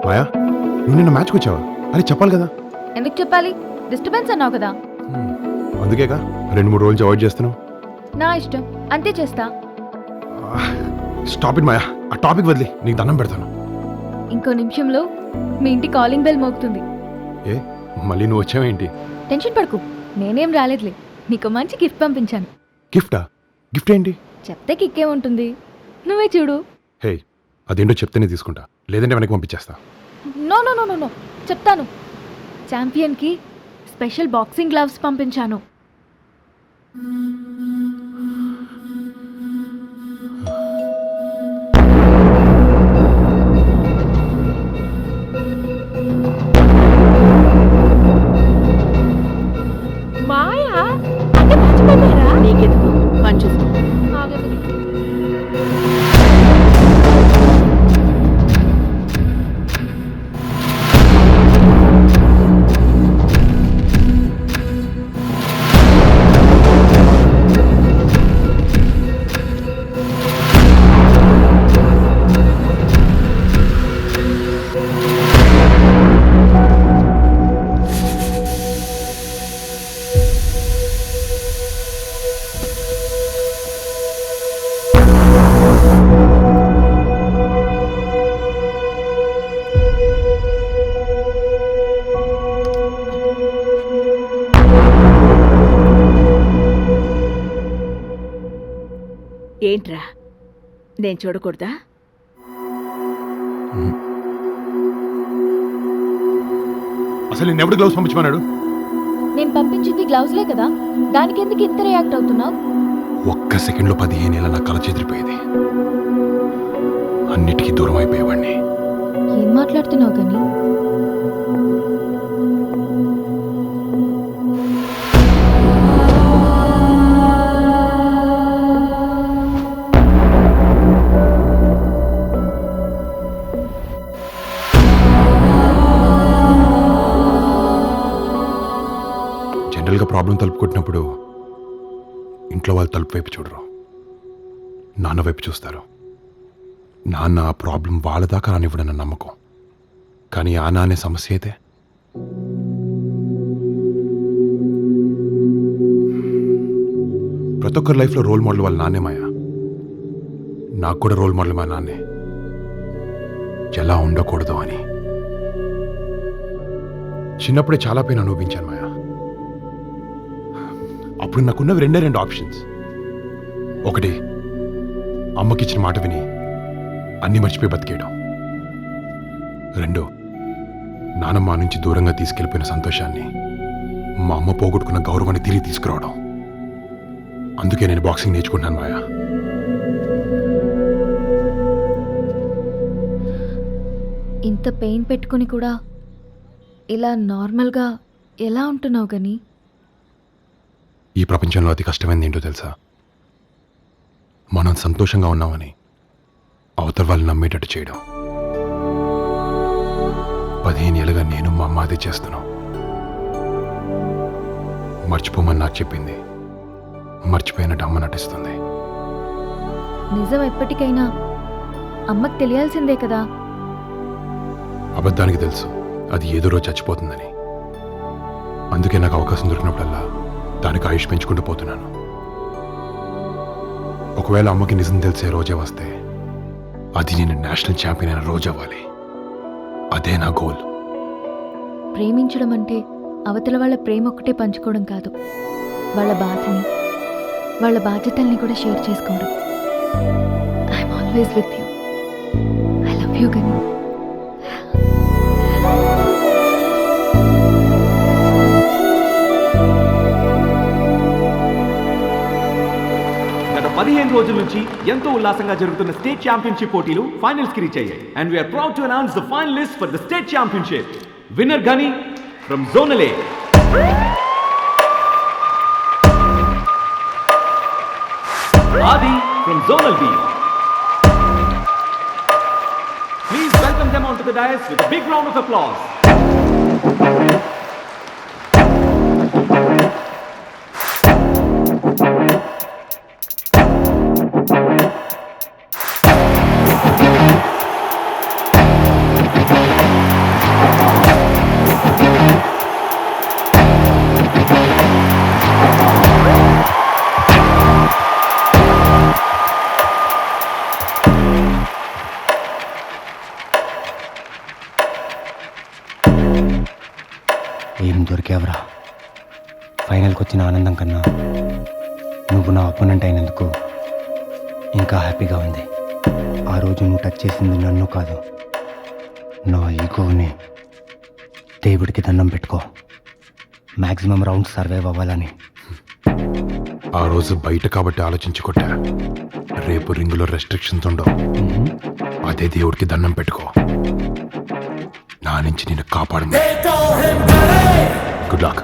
మాయా, నువ్వు నిన్న మ్యాచ్కి వచ్చావా? అరే చెప్పాలి కదా. ఎందుకు చెప్పాలి? డిస్టర్బెన్స్ అన్నావు కదా. అందుకేగా 2-3 రోజులు అవాయిడ్ చేస్తున్నావు. నా ఇష్టం, అంతే చేస్తా. స్టాప్ ఇట్ మాయా, ఆ టాపిక్ వదిలి నీకు దండం పెడతాను. ఇంకో నిమిషంలో మీ ఇంటి కాలింగ్ బెల్ మోగుతుంది. ఏ మళ్ళీ నువ్వు వచ్చావేంటి? టెన్షన్ పడకు, నేనేం రాలేదులే. నీకు మంచి గిఫ్ట్ పంపించాను. గిఫ్టా? గిఫ్ట్ ఏంటి? చెప్తే కిక్కే ఉంటుంది, నువ్వే చూడు. హే, అదేంటో చెప్తేనే తీసుకుంటా, లేదంటే వెనక్కి పంపించేస్తా. No no no no no చెప్తాను. ఛాంపియన్కి స్పెషల్ బాక్సింగ్ గ్లవ్స్ పంపించాను. మాయా అంటే మర్చిపోయారా? నీకెందుకు పని చూసుకో. ఏంట్రా, నేను చూడకూడదా? అసలు నేను ఎవడు గ్లౌస్ పంపించమన్నాడు? నేను పంపించింది గ్లౌజ్లే కదా, దానికి ఎందుకు ఇంత రియాక్ట్ అవుతున్నావు? ఒక్క సెకండ్లో 15 ఏళ్ళ నా కళ చెదిరిపోయేది. అన్నిటికీ దూరం అయిపోయేవాడిని. ఏం మాట్లాడుతున్నావు కానీ? జనరల్గా ప్రాబ్లం తలుపు కొట్టినప్పుడు ఇంట్లో వాళ్ళు తలుపు వైపు చూడరు, నాన్న వైపు చూస్తారు. నాన్న ఆ ప్రాబ్లం వాళ్ళ దాకా రానివ్వడన్న నమ్మకం. కానీ ఆ నానే సమస్య అయితే ప్రతి ఒక్కరి లైఫ్లో రోల్ మోడల్ వాళ్ళ నాన్నే మాయా. నాకు కూడా రోల్ మోడల్ మా నాన్నే, ఎలా ఉండకూడదు అని. చిన్నప్పుడే చాలా పెయిన్ అనుభవించాను మాయా. అప్పుడు నాకున్నవి 2 ఆప్షన్స్. ఒకటి, అమ్మకిచ్చిన మాట విని అన్ని మర్చిపోయి బతికేయడం. 2, నానమ్మ నుంచి దూరంగా తీసుకెళ్ళిపోయిన సంతోషాన్ని, మా అమ్మ పోగొట్టుకున్న గౌరవాన్ని తిరిగి తీసుకురావడం. అందుకే నేను బాక్సింగ్ నేర్చుకుంటున్నాను మాయా. ఇంత పెయిన్ పెట్టుకుని కూడా ఇలా నార్మల్గా ఎలా ఉంటున్నావు కానీ? ఈ ప్రపంచంలో అతి కష్టమైనది ఏంటో తెలుసా? మనం సంతోషంగా ఉన్నామని అవతల వాళ్ళు నమ్మేటట్టు చేయడం. 15 ఏళ్ళుగా నేను మా అమ్మ అదే చేస్తున్నాం. మర్చిపోమని నాకు చెప్పింది, మర్చిపోయినట్టు అమ్మ నటిస్తుంది. నిజం ఎప్పటికైనా అమ్మకు తెలియాల్సిందే కదా. అబద్ధానికి తెలుసు అది ఏదో రోజు చచ్చిపోతుందని. అందుకే నాకు అవకాశం దొరికినప్పుడల్లా దానికి ఆయుష్ పెంచుకుంటూ పోతున్నాను. ఒకవేళ అమ్మకి నిజం తెలిసే రోజే వస్తే అది నేను నేషనల్ ఛాంపియన్ అయిన రోజు అవ్వాలి. అదే నా గోల్. ప్రేమించడం అంటే అవతల వాళ్ళ ప్రేమ ఒక్కటే పంచుకోవడం కాదు, వాళ్ళ బాధని, వాళ్ళ బాధ్యతల్ని కూడా షేర్ చేసుకోవడం. I'm always with you. I love you Gani. గత 15 రోజుల నుంచి ఎంతో ఉల్లాసంగా జరుగుతున్న స్టేట్ ఛాంపియన్షిప్ పోటీలు ఫైనల్స్ కి రీచ్ అయ్యాయి. And we are proud to announce the finalist for the state championship. Winner Gani from zonal A. Adi from Zonal B. Please welcome them onto the dais with a big round of applause. ఏం దొరికావురా. ఫైనల్కి వచ్చిన ఆనందం కన్నా నువ్వు నా opponent అయినందుకు ఇంకా హ్యాపీగా ఉంది. ఆ రోజు నువ్వు టచ్ చేసింది నన్ను కాదు, నా ఈగోని. దేవుడికి దండం పెట్టుకో, మ్యాక్సిమం రౌండ్ సర్వైవ్ అవ్వాలని. ఆ రోజు బయట కాబట్టి ఆలోచించి కొట్టా. రేపు రింగులో రెస్ట్రిక్షన్స్ ఉండవు. అదే దేవుడికి దండం పెట్టుకో, నా నుంచి నిన్ను కాపాడము. Good luck.